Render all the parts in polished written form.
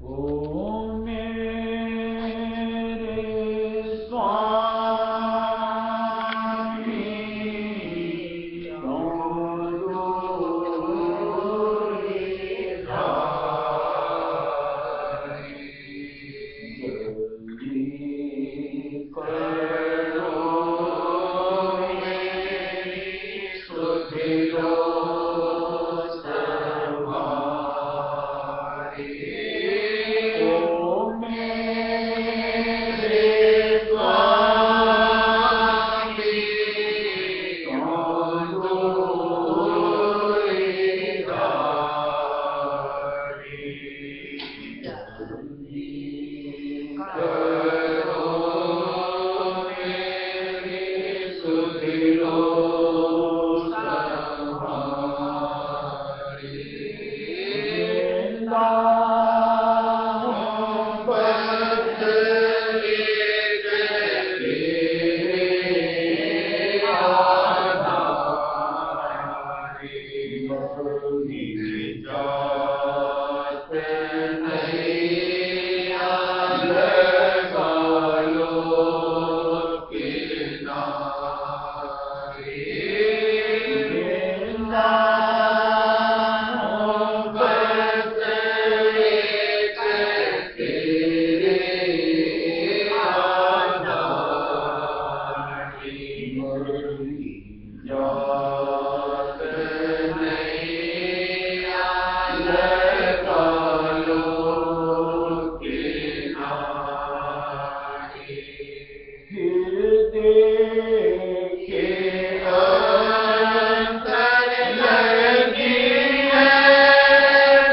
ओ मेरे स्वामी क्यों दूरी जाए, जल्दी करो मेरी सुधि लो समारी। ओ मेरे स्वामी क्यों दूरी जाए, जल्दी करो मेरी सुधि लो समारी। जिंदा हूँ बस एक तेरे आधारी, बड़ी जात नहीं लगा लो किनारी। जिंदा हूँ बस एक तेरे आधारी, बड़ी जात नहीं लगा लो किनारी। फिर देखे अंतर लगी है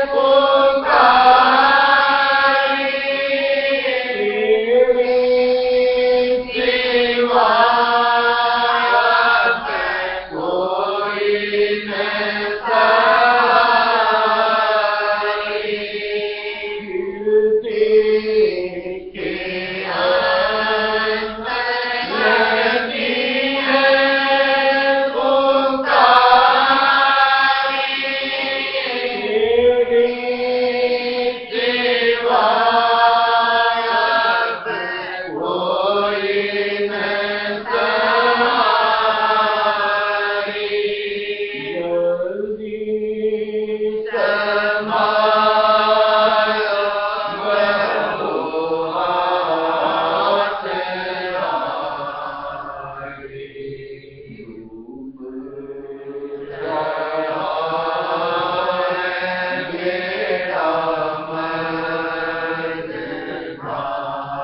पुकारी, तेरे सिवा कोई न सहारी। फिर देखे अंतर लगी है पुकारी, तेरे सिवा कोई न सहारी। जल्दी समाया बहु हाथ आई, डूब रहा है मेरा मर्द भारी।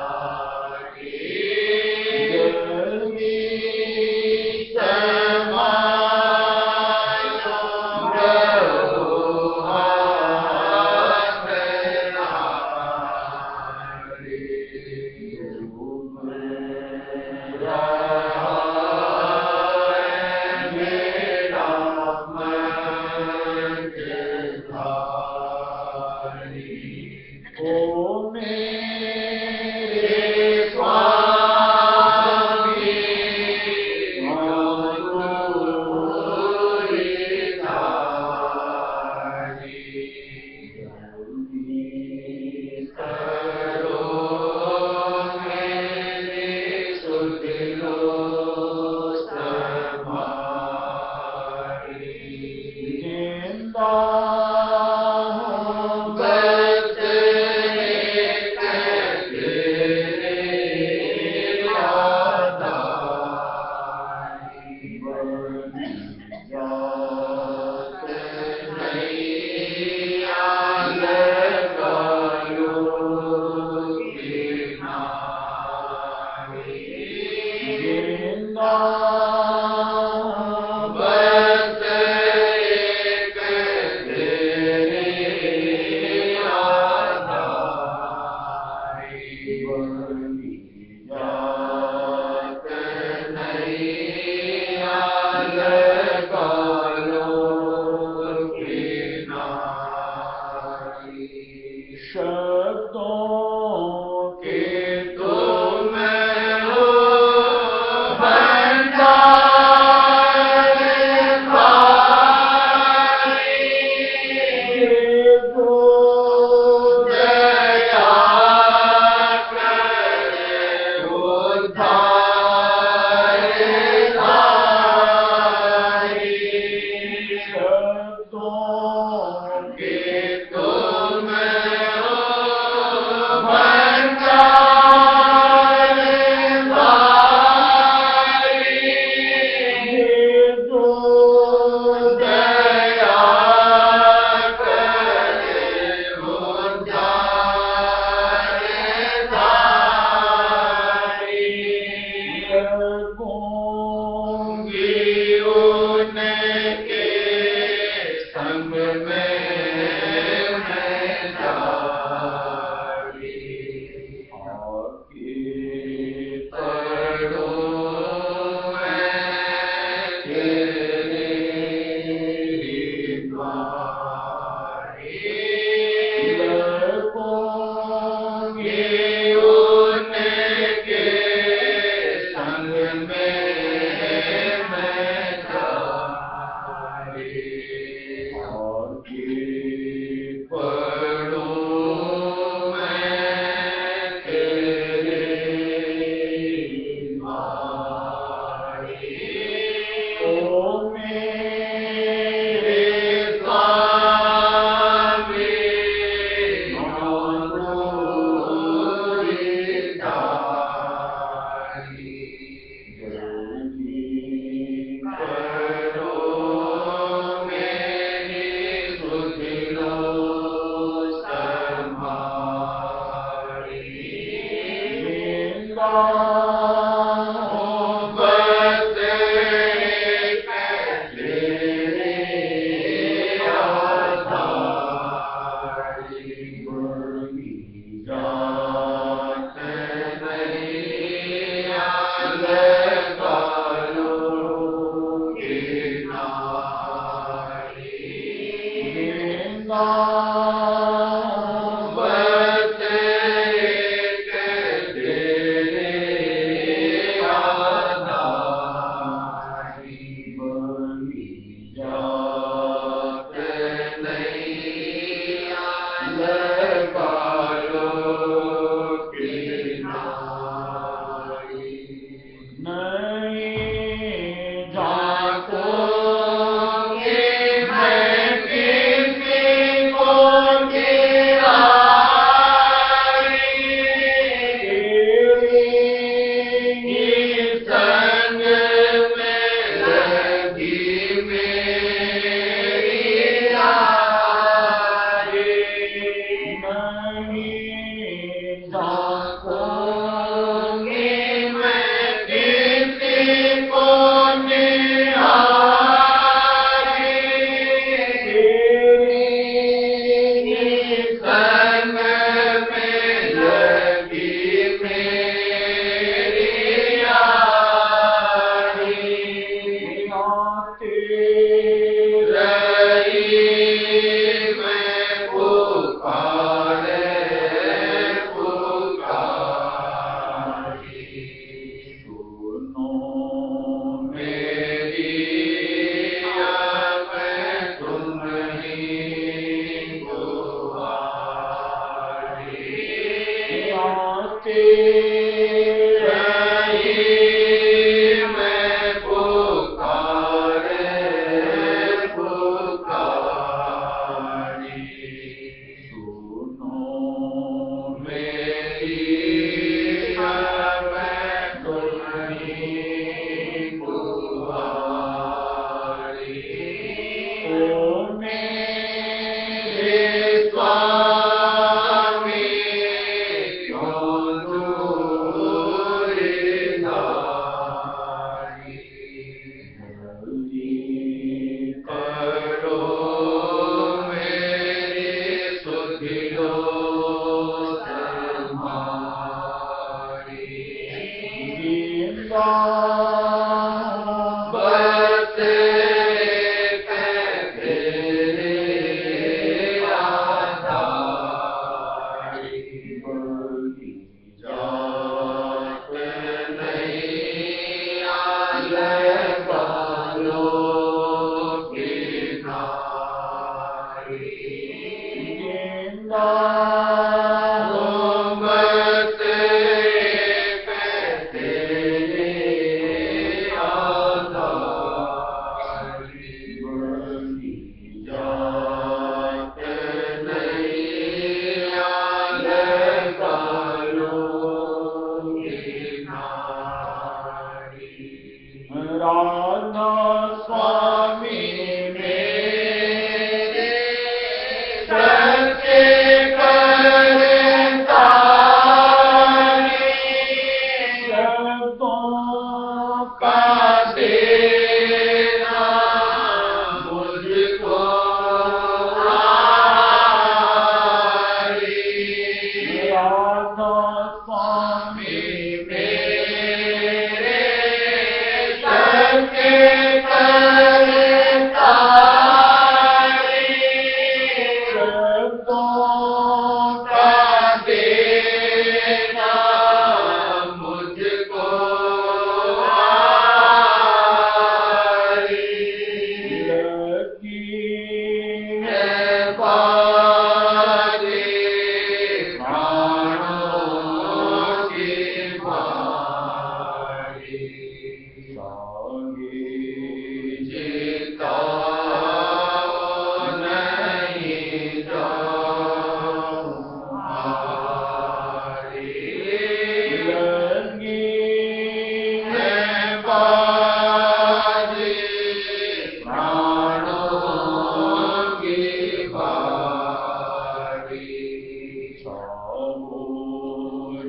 जल्दी समाया बहु हाथ आई, डूब रहा है मेरा मर्द भारी। ओ मेरे स्वामी क्यों दूरी जाए, जल्दी करो मेरी सुधि लो समारी। जिंदा हूँ बस एक तेरे आधारी, बड़ी जात नहीं लगा लो किनारी। जिंदा हूँ बस एक तेरे आधारी, बड़ी जात नहीं लगा लो किनारी। शब्दों के तुम हो भंडार भारी, दे दो जय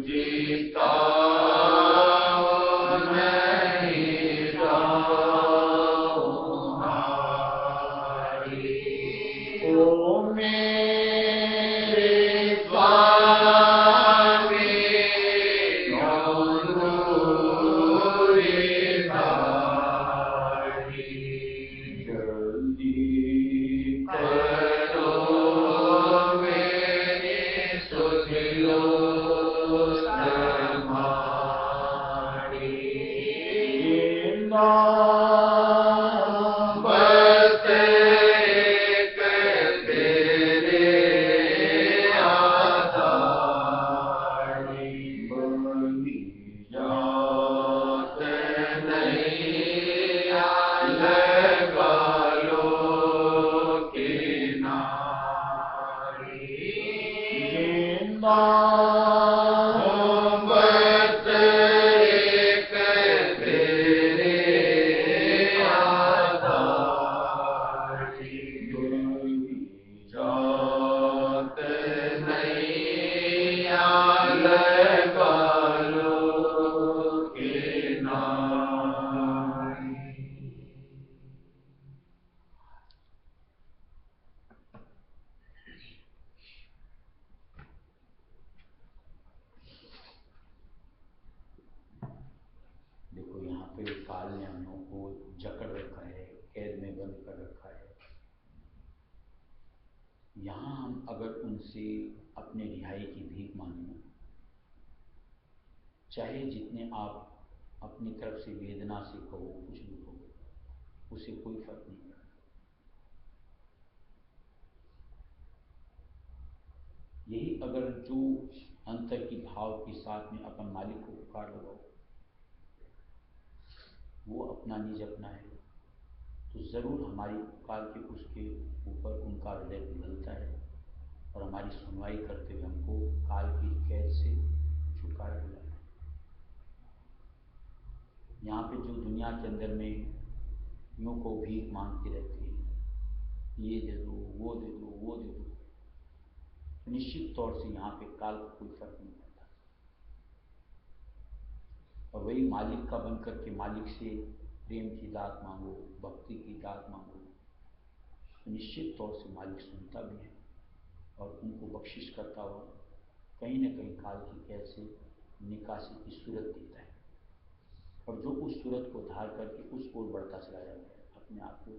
जीता मोहब्बत एक तेरे आधारी, जात नहीं लगा लो किनारी। देखो यहाँ पे काल ने हम लोगों को जकड़ रखा है, कैद में बंद कर रखा है। यहाँ हम अगर उनसे अपने रिहाई की भीख मांगे, चाहे जितने आप अपनी तरफ से वेदना से कहो, कुछ भी कहो, उसे कोई फर्क नहीं पड़ता। यही अगर जो अंतर की भाव के साथ में अपन मालिक को पुकार लगाओ, वो अपना निज अपना है, तो ज़रूर हमारी पुकार के उसके ऊपर उनका हृदय पिघलता है और हमारी सुनवाई करते हुए हमको काल की कैद से छुटकारा दिलाता है। यहाँ पे जो दुनिया के अंदर में यूँ को भीख मांगते रहते हैं, ये दे दो, वो दे दो, वो दे दो, तो निश्चित तौर से यहाँ पे काल को कोई फर्क नहीं पड़ता। और वही मालिक का बन करके मालिक से प्रेम की दात मांगो, भक्ति की दात मांगो, तो निश्चित तौर से मालिक सुनता भी है और उनको बख्शिश करता हुआ कहीं न कहीं काल की कैद से निकासी की सूरत देता है। और जो उस सूरत को धार करके उस ओर बढ़ता चला जाता है, अपने आप को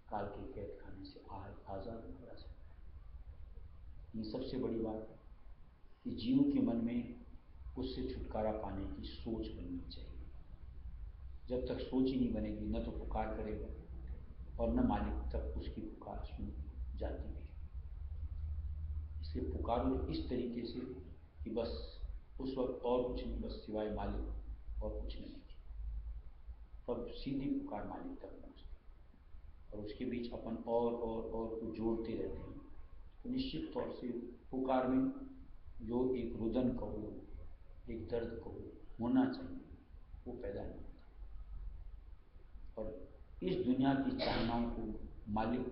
काल की कैद खाने से आज़ाद करा सकता है। ये सबसे बड़ी बात है कि जीव के मन में उससे छुटकारा पाने की सोच बननी चाहिए। जब तक सोच ही नहीं बनेगी, न तो पुकार करेगा और न मालिक तक उसकी पुकार सुन जाती है। इसलिए पुकारो इस तरीके से कि बस उस वक्त और कुछ नहीं, बस सिवाय मालिक और कुछ नहीं, तब सीधी पुकार मालिक तक पहुँचती। और उसके बीच अपन और कुछ जोड़ते रहते हैं, तो निश्चित तौर से पुकार में जो एक रुदन कहो, एक दर्द कहो होना चाहिए, वो पैदा नहीं होता। और इस दुनिया की चाहनाओं को मालिक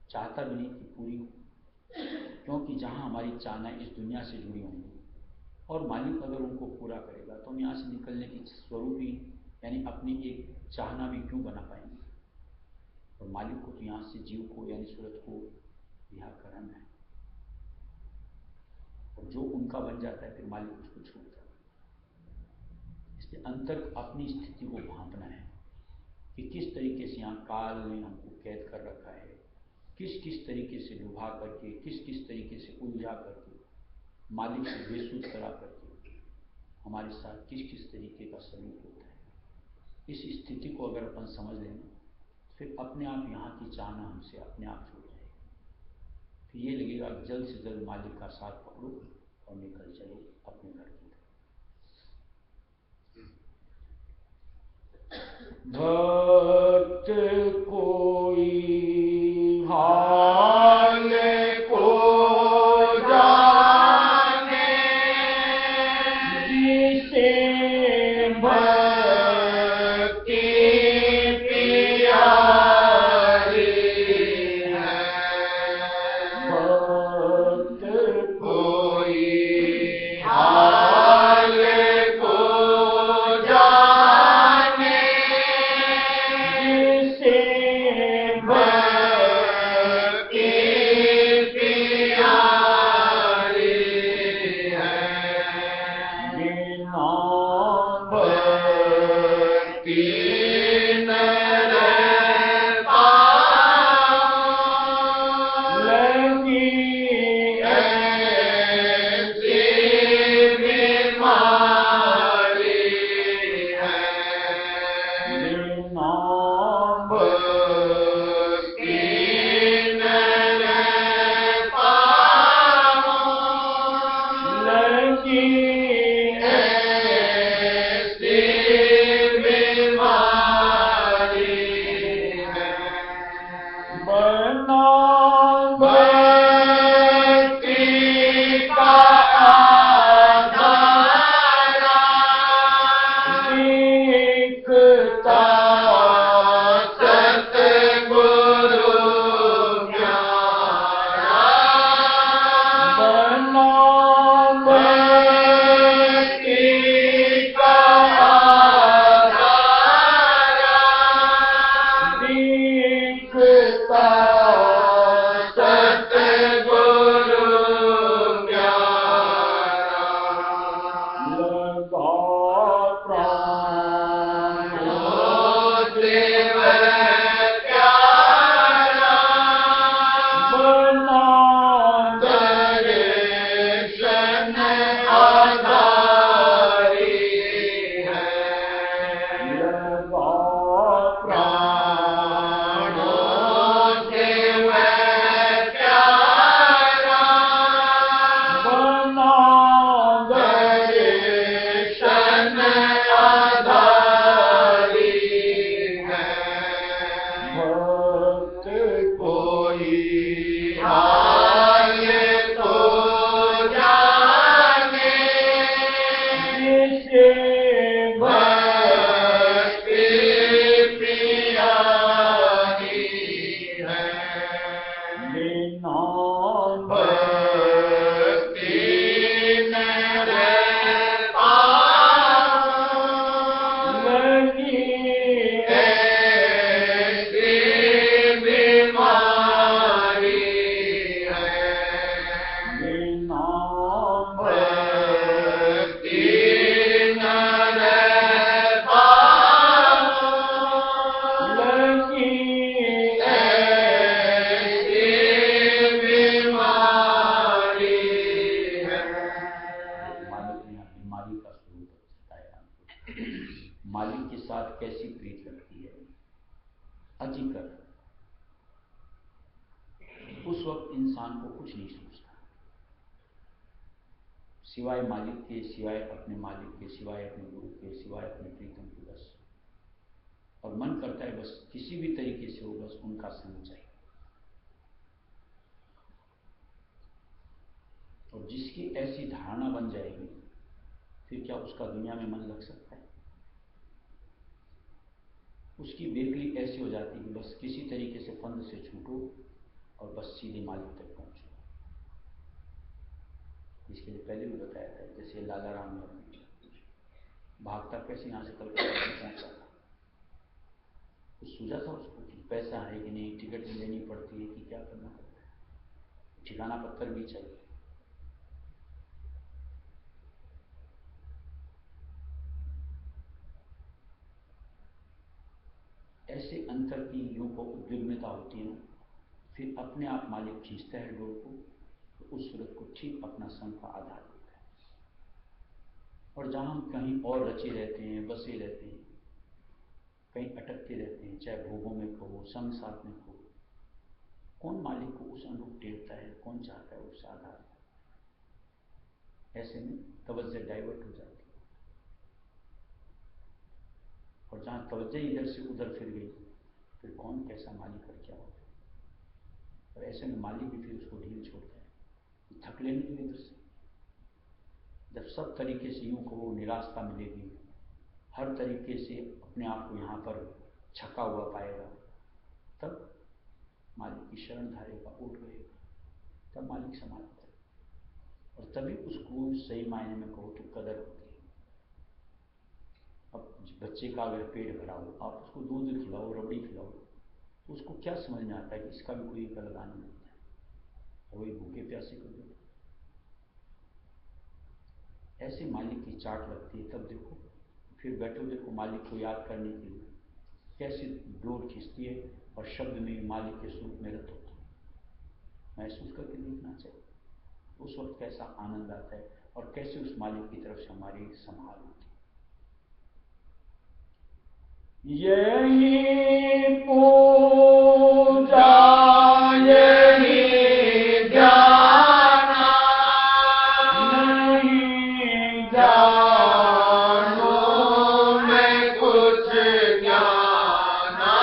चाहता भी नहीं कि पूरी हो, क्योंकि जहाँ हमारी चाहनाएं इस दुनिया से जुड़ी होंगी और मालिक अगर उनको पूरा करेगा तो हम यहाँ से निकलने की स्वरूप ही यानी अपनी एक चाहना भी क्यों बना पाएंगे। और मालिक को तो यहाँ से जीव को यानी सूरत को रिहा कराना है, और जो उनका बन जाता है फिर मालिक उसको छोड़ता है। इसलिए अंतर अपनी स्थिति को भांपना है कि किस तरीके से यहाँ काल ने हमको कैद कर रखा है, किस किस तरीके से डुबा करके, किस किस तरीके से उलझा करके, मालिक से बेसुध करा करके हमारे साथ किस किस तरीके का सलूक होता है। इस स्थिति को अगर अपन समझ लें, फिर अपने आप यहाँ की चाहना हमसे अपने आप छूट जाएगी। फिर ये लगेगा जल्द से जल्द मालिक का साथ पकड़ो और निकल चलो अपने घर की तरफ। भक्त कोई हाल को जाने, जिसे भक्ति प्यारी है। भक्त कोई हाल को जाने, जिसे भक्ति अतिकर, उस वक्त इंसान को कुछ नहीं सूझता सिवाय मालिक के, सिवाय अपने मालिक के, सिवाय अपने गुरु के, सिवाय अपने प्रीतम के, बस। और मन करता है बस किसी भी तरीके से हो, बस उनका संग चाहिए। और जिसकी ऐसी धारणा बन जाएगी, फिर क्या उसका दुनिया में मन लग सकता है? उसकी बेकली ऐसी हो जाती है कि बस किसी तरीके से फंद से छूटो और बस सीधे मालिक तक पहुंचो। इसके लिए पहले भी बताया था, जैसे लाला राम ने भागता कैसे यहाँ से कलकत्ता पहुंचा था, कुछ सूझा था उसको कि पैसा है कि नहीं, टिकट लेनी पड़ती है कि क्या करना पड़ता है, ठिकाना पत्थर भी चाहिए। ऐसे अंतर की यूं को उद्विग्नता होती है ना, फिर अपने आप मालिक खींचता है डोर को, तो उस सूरत को ठीक अपना संग का आधार देता है। और जहां हम कहीं और रचे रहते हैं, बसे रहते हैं, कहीं अटकते रहते हैं, चाहे भोगों में खो, संग साथ में खो, कौन मालिक को उस अनुरूप टेरता है, कौन चाहता है उससे आधार? ऐसे में तवज्जो डाइवर्ट हो जाती है, और जहां तवज्जो इधर से उधर फिर गई, फिर कौन कैसा मालिक और क्या होता है। और ऐसे में मालिक भी फिर उसको ढील छोड़ता है, थक लेने की इधर से। जब सब तरीके से यूं को निराशा मिलेगी, हर तरीके से अपने आप को यहाँ पर छका हुआ पाएगा, तब मालिक की शरण धारेगा, उठ गएगा, तब मालिक संभालता है। और तभी उसको सही मायने में कहो तो कदर होती है। अब बच्चे का अगर पेट भरा हो, आप उसको दूध खिलाओ, रबड़ी खिलाओ, तो उसको क्या समझ में आता है कि इसका भी कोई एक अलग आनंद होता है, वही भूखे प्यासे को दो। ऐसे मालिक की चाट लगती है, तब देखो फिर बैठो, देखो मालिक को याद करने के लिए कैसे डोर खींचती है, और शब्द में भी मालिक के स्वरूप में रत होती है। महसूस करके देखना चाहिए उस वक्त कैसा आनंद आता है, और कैसे उस मालिक की तरफ से हमारी संभाल होती है। यही पूजा, यही जाना, नहीं जानो मैं कुछ जाना,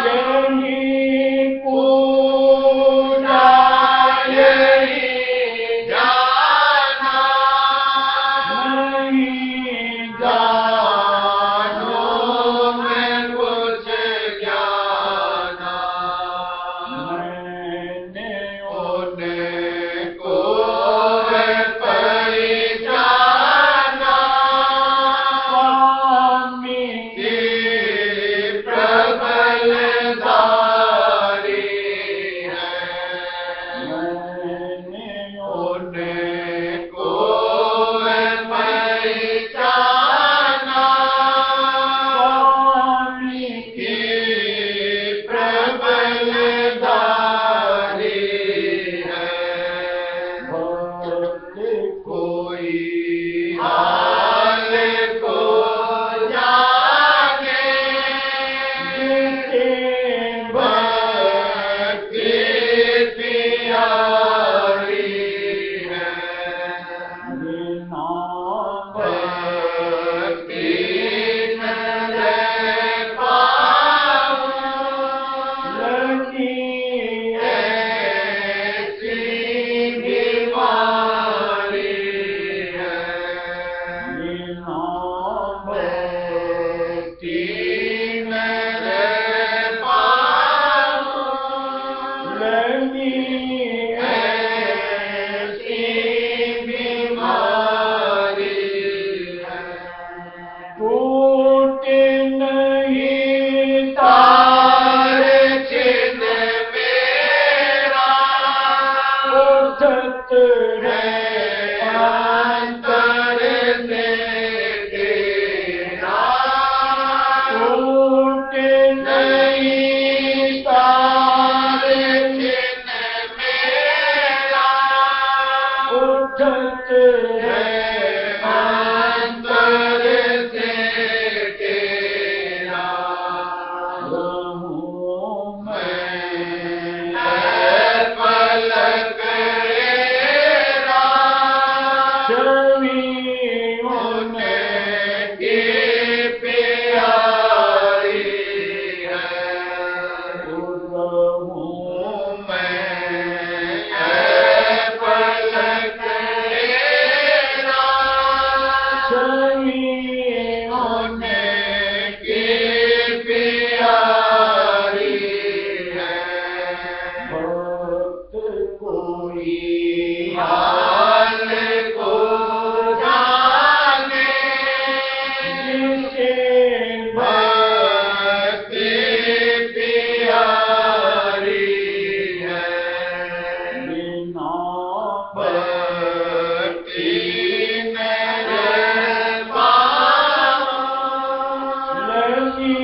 यही पूजा, यही जाना, नहीं जानो मैं कुछ जाना, मैंने उनको पहचाना, स्वामी कि प्रबल धारी है, मैंने उनको पहचाना, स्वामी कि प्रबल धारी है, भले कोई हाल को जाने, जीते भक्ति प्यारी है, बिना भक्ति न पाऊं, लगी ऐसी बीमारी है, बिना भक्ति न पाऊं, लगी ऐसी बीमारी है, टूट नहीं तार चिन्ह मेरा, उठत है अंतर से तेरा, टूट नहीं तार चिन्ह मेरा, उठत है अंतर से तेरा, हाल को जाने जिसे भक्ति प्यारी है बिना भक्ति मेरे पास लगी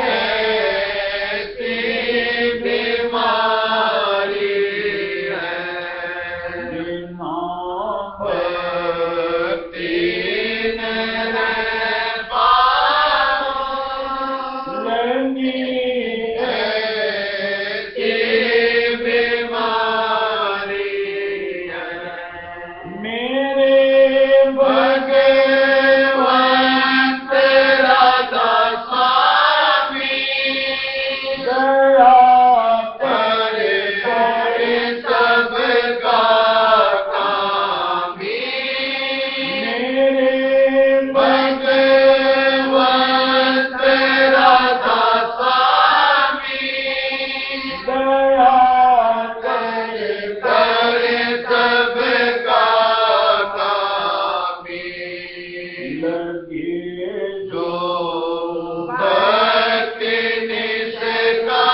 ऐसी बीमारी है बिना भक्ति मेरे पास लगी ऐसी बीमारी है मेरे भगवंत राधा स्वामी दया करे करे सबका कामी मेरे भगवंत राधा स्वामी दया करे करे सबका कामी लगे जो भक्ति निष्कामी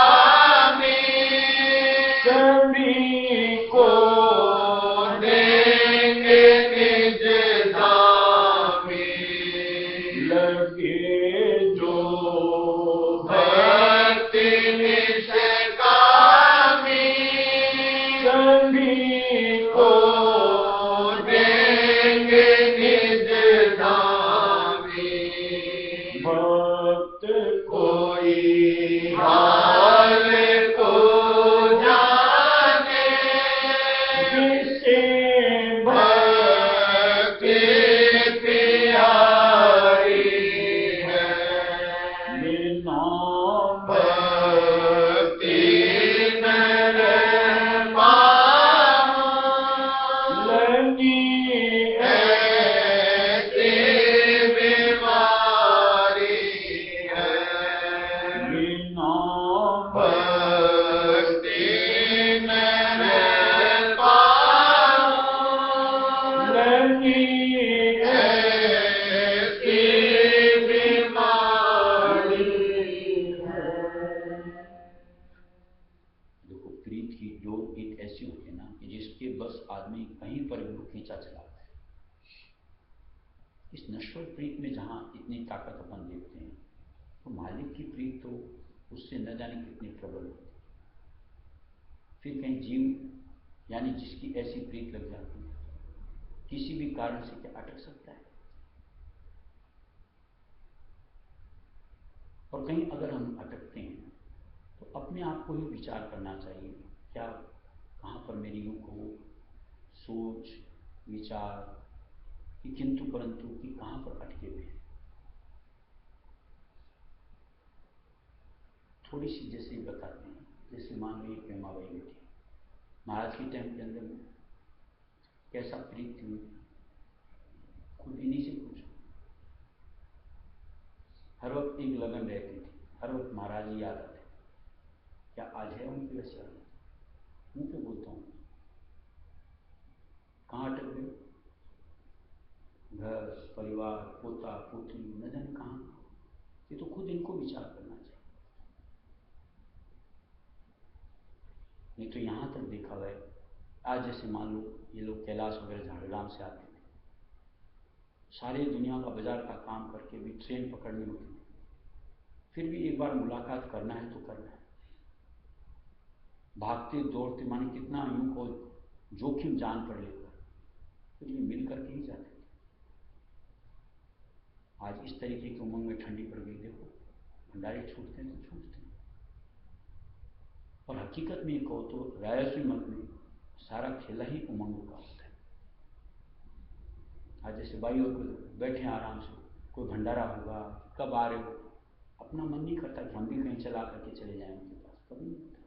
सभी को देंगे निज धामी लगे जो भक्ति निष्कामी सभी को देंगे निज धामी भक्त कोई हाल को जाने जिसे भक्ति प्यारी है बिना भक्ति मेरे पास लगी ऐसी बीमारी है बिना भक्ति मेरे पास लगी ऐसी बीमारी है देखो प्रीत की डोर एक ऐसी होती है ना कि जिसके बस आदमी कहीं पर भी वो खींचा चलाता है। इस नश्वर प्रीत में जहाँ इतनी ताकत अपन देखते हैं तो मालिक की प्रीत तो उससे न जाने कितनी प्रबल होती है। फिर कहीं जीव यानी जिसकी ऐसी प्रीत लग जाती है किसी भी कारण से क्या अटक सकता है। और कहीं अगर हम अटकते हैं तो अपने आप को ही विचार करना चाहिए क्या कहाँ पर मेरी रुख हो सोच विचार कि किंतु परंतु कि कहाँ पर अटके हुए हैं। थोड़ी सी जैसे बताते हैं जैसे मान लीजिए प्रेमाबाई बेटी महाराज के टाइम के अंदर में कैसा प्रीत थी खुद इन्हीं से पूछो। हर वक्त एक लगन रहती थी हर वक्त महाराज ही याद आते क्या आज है उनकी वैसे मुंह पे बोलता हूँ कहाँ अटक गए घर परिवार पोता पोती न जाने कहाँ। ये तो खुद इनको विचार करना चाहिए। नहीं तो यहाँ तक देखा गया आज जैसे मान लो ये लोग कैलाश वगैरह झाड़ग्राम से आते थे सारी दुनिया का बाजार का काम करके भी ट्रेन पकड़नी होती थी फिर भी एक बार मुलाकात करना है तो करना है। भागते दौड़ते माने कितना यूं को जोखिम जान पर लेकर फिर भी मिल करके ही जाते थे। आज इस तरीके की उमंग में ठंडी पड़ गई देखो भंडारे छूटते हैं तो छूटते हैं। और हकीकत में कहो तो रायसवी मत में सारा खेला ही उमंग का होता है। आज जैसे भाई और बैठे आराम से कोई भंडारा होगा कब आ रहे हो अपना मन नहीं करता कि हम भी कहीं चला करके चले जाएं उनके पास कभी नहीं होता।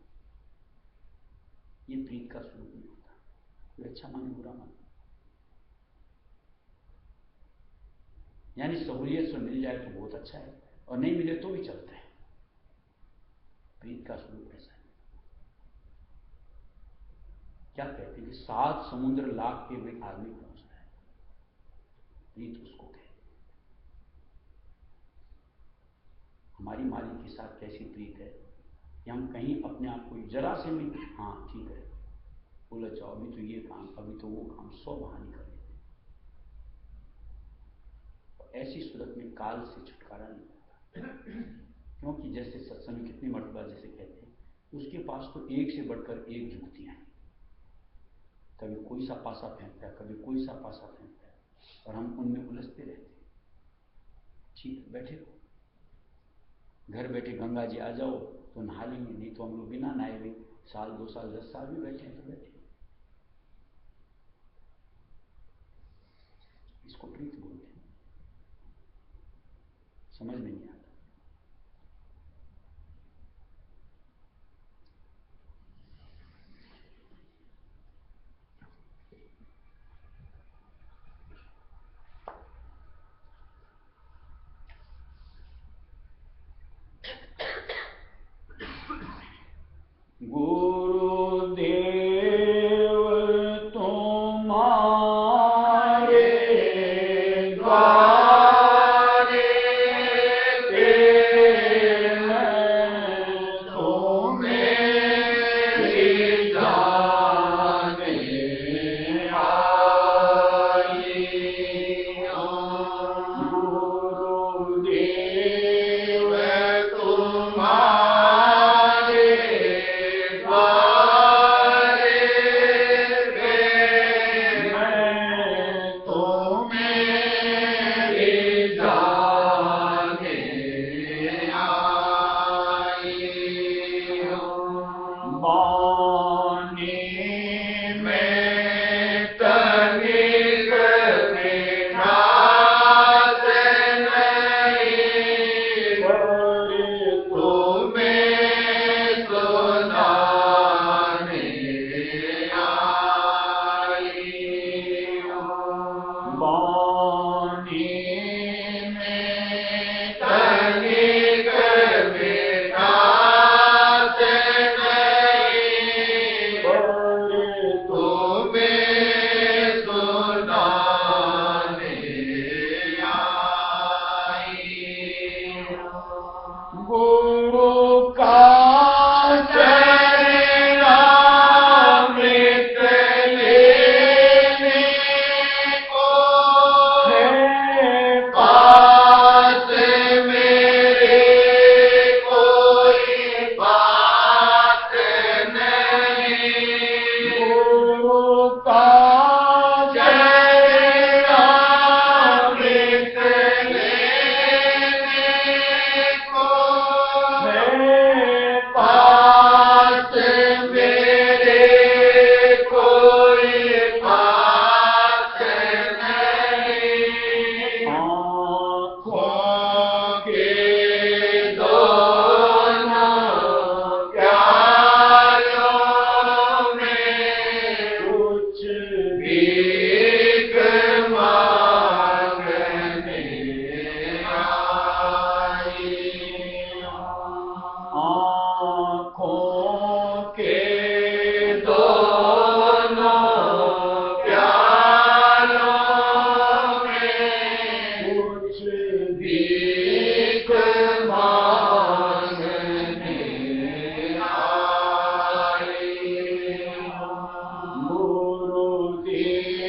ये प्रीत का स्वरूप नहीं होता। कोई अच्छा माने बुरा माने यानी सहूलियत से मिल जाए तो बहुत अच्छा है और नहीं मिले तो भी चलता है। प्रीत का स्वरूप ऐसा है। क्या कहते हैं कि 7 समुद्र लाख के भी आदमी पहुंचता है, प्रीत उसको कहते। हमारी मालिक के साथ कैसी प्रीत है कि हम कहीं अपने आप को जरा से भी, हाँ ठीक है बोला जाओ, अभी तो ये काम, अभी तो वो काम, 100 बहाने कर लेते हैं। तो ऐसी सूरत में काल से छुटकारा नहीं होता, क्योंकि जैसे सत्संग में कितनी मर्तबा जैसे कहते हैं, उसके पास तो एक से बढ़कर एक जुगतियां हैं। कभी कोई सा पासा फेंकता है, कभी कोई सा पासा फेंकता है, और हम उनमें उलझते रहते हैं। ठीक है, बैठे हो, घर बैठे गंगा जी आ जाओ तो नहा लेंगे, नहीं तो हम लोग बिना नहाए हुए 1 साल 2 साल 10 साल भी बैठे हैं तो बैठे। इसको प्रीत बोलते हैं, समझ में नहीं आता। गुरुदेव तुम्हारे द्वारे पे मैं तुम्हें जाने आई। गुरुदेव तुम्हारे द्वारे पे मैं तुम्हें जाने आई। बानी में तनिक मिठास नहीं, पर तुम्हें सुनाने आई। बानी में तनिक मिठास नहीं, पर तुम्हें सुनाने आई। गुरु का चरणामृत लेने को है पास मेरे कोई बात नहीं। गुरु का चरणामृत लेने को है पास मेरे कोई बात नहीं। आँखों के दोनों प्यालों में कुछ भीख मांगने आई। आँखों के दोनों प्यालों में कुछ भीख मांगने आई। गुरुदेव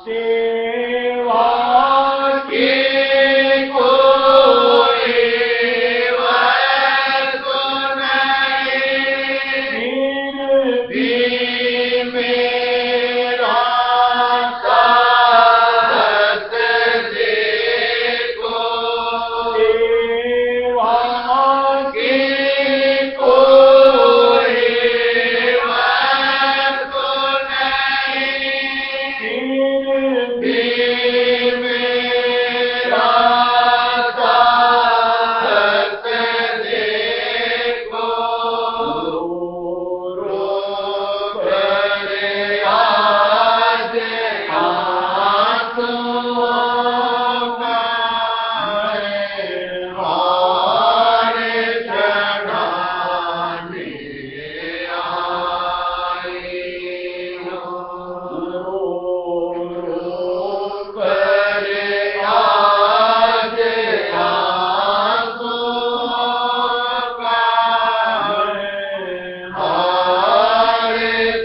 सेवा के कोई वस्तु नहीं, भी मेरा साहस देखो। सेवा के कोई वस्तु नहीं, भी मेरा साहस देखो। रो करे आज आंसुओं का मैं हार चढ़ाने आई हूँ। करे आज आंसुओं का मैं हार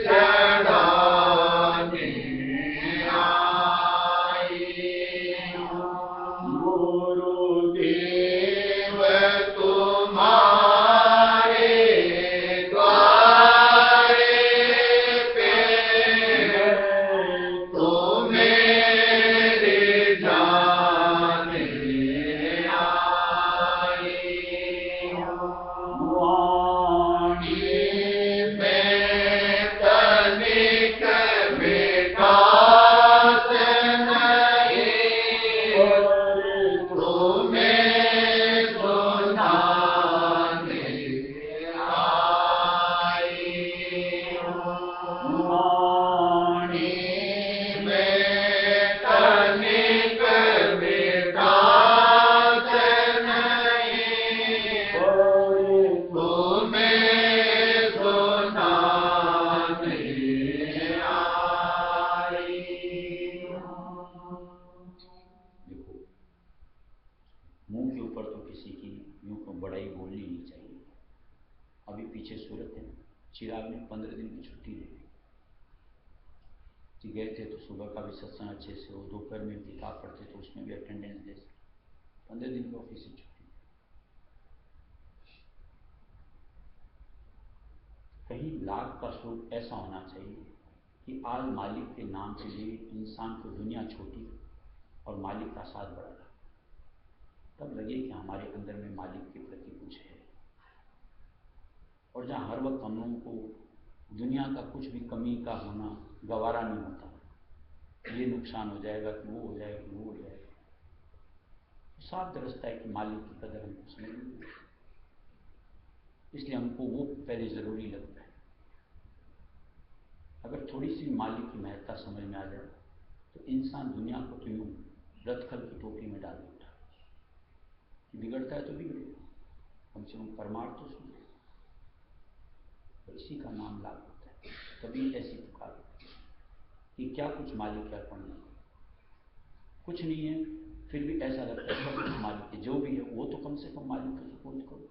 चढ़ाने आई हूँ। गुरुदेव तुम्हारे द्वारे पे तो मेरे जाने आई हूँ। वाणी में तनिक मिठास नहीं, तुम्हें सुनाने आई हूँ। वाणी में तनिक मिठास नहीं, तुम्हें सुनाने आई हूँ। देखो, मुंह के ऊपर तो किसी की यूं को बड़ाई बोलनी नहीं चाहिए। अभी पीछे सूरत है, चिराग ने 15 दिन की छुट्टी ली थी। गए थे तो सुबह का भी सत्संग अच्छे से हो, दोपहर में किताब पढ़ते तो उसमें भी अटेंडेंस दे। 15 दिन की ऑफिस से छुट्टी। कहीं लाभ का स्वरूप ऐसा होना चाहिए कि आज मालिक के नाम के लिए इंसान को दुनिया छोटी और मालिक का साथ बढ़ा, तब लगे कि हमारे अंदर में मालिक के प्रति कुछ है। और जहाँ हर वक्त हम लोगों को दुनिया का कुछ भी कमी का होना गवारा नहीं होता, ये नुकसान हो जाएगा कि वो हो जाएगा कि वो हो जाएगा, तो साफ दरसता है कि मालिक की कदर हमको समझ नहीं। इसलिए हमको वो पहले जरूरी लगता है। अगर थोड़ी सी मालिक की महत्ता समझ में आ जाए तो इंसान दुनिया को तो यूं रत्खल की टोपी में डाल देता है कि बिगड़ता है तो बिगड़ेगा, कम से कम परमार्थ तो सुने। तो इसी का नाम लाभ होता है। कभी ऐसी पुकार कि क्या कुछ मालिक क्या अर्पण नहीं, कुछ नहीं है, फिर भी ऐसा लगता है सब कुछ मालिक है। जो भी है वो तो कम से कम मालिक को सुपुर्द करो।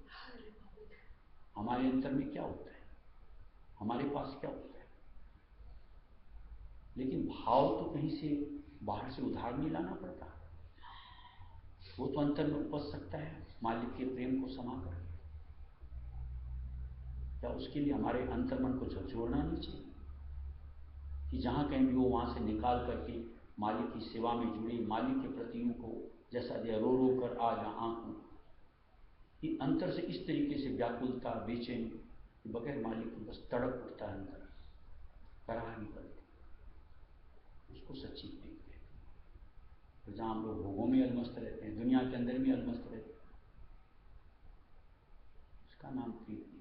हमारे अंतर में क्या होता है, हमारे पास क्या होता है, लेकिन भाव तो कहीं से बाहर से उधार नहीं लाना पड़ता। वो तो अंतर में उपज सकता है मालिक के प्रेम को समा कर। क्या उसके लिए हमारे अंतर्मन को झकझोरना नहीं चाहिए कि जहां कहीं भी वो वहां से निकाल करके मालिक की सेवा में जुड़ी, मालिक के प्रति को जैसा दिया रो रो कर आ जा आंखों कि अंतर से इस तरीके से व्याकुलता बेचैनी कि बगैर मालिक की बस तड़प उठता है अंदर, कराह निकलती, उसको सच्ची प्रेम कहते हैं। तो जहां हम लोग भोगों में अलमस्त रहते हैं, दुनिया के अंदर भी अलमस्त रहते हैं, उसका नाम प्रीति।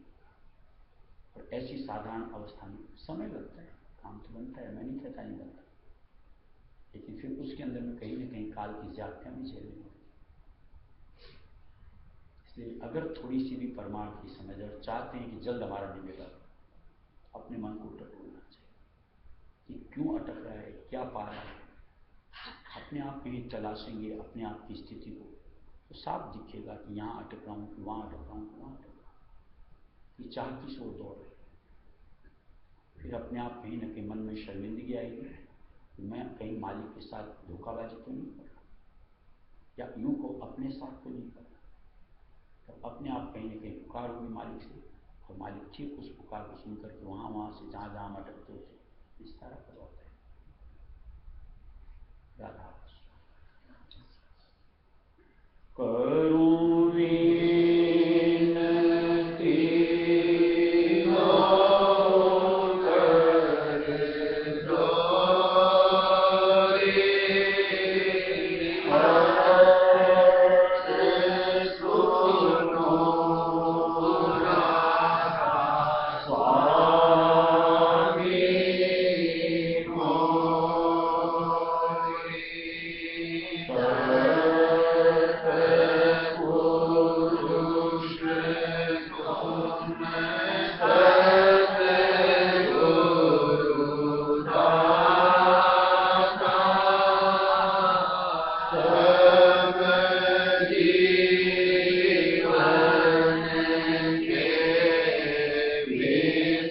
और ऐसी साधारण अवस्था में समय लगता है, काम तो बनता है, मैं नहीं कहता नहीं बनता, लेकिन फिर उसके अंदर में कहीं ना कहीं काल की ज्यादतियां भी झेलनी होती। इसलिए अगर थोड़ी सी भी परमार्थ की समझ और चाहते हैं कि जल्द हमारा निवेदन, अपने मन को टटोलना चाहिए कि क्यों अटक रहा है, क्या पा रहा है। अपने आप में ही तलाशेंगे अपने आप की स्थिति को तो साफ दिखेगा कि यहाँ अटक रहा हूँ, कि वहाँ अटक रहा हूँ, कि वहाँ अटक रहा हूँ, कि चाह किस ओर दौड़ रही। फिर अपने आप कहीं न कहीं मन में शर्मिंदगी आएगी कि मैं कहीं मालिक के साथ धोखाबाजी तो नहीं कर रहा, या यूं को अपने साथ तो नहीं कर रहा। तो अपने आप कहीं ना कहीं पुकार होगी मालिक से, और मालिक ठीक उस पुकार को सुन करके वहाँ से जहाँ अटकते होते इस तरह करवाता है। राधा करूं विनती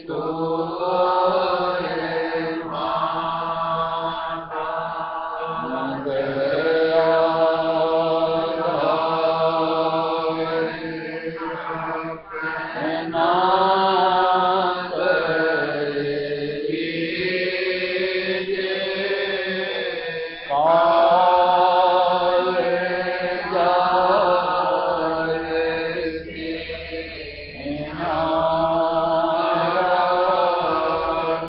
तो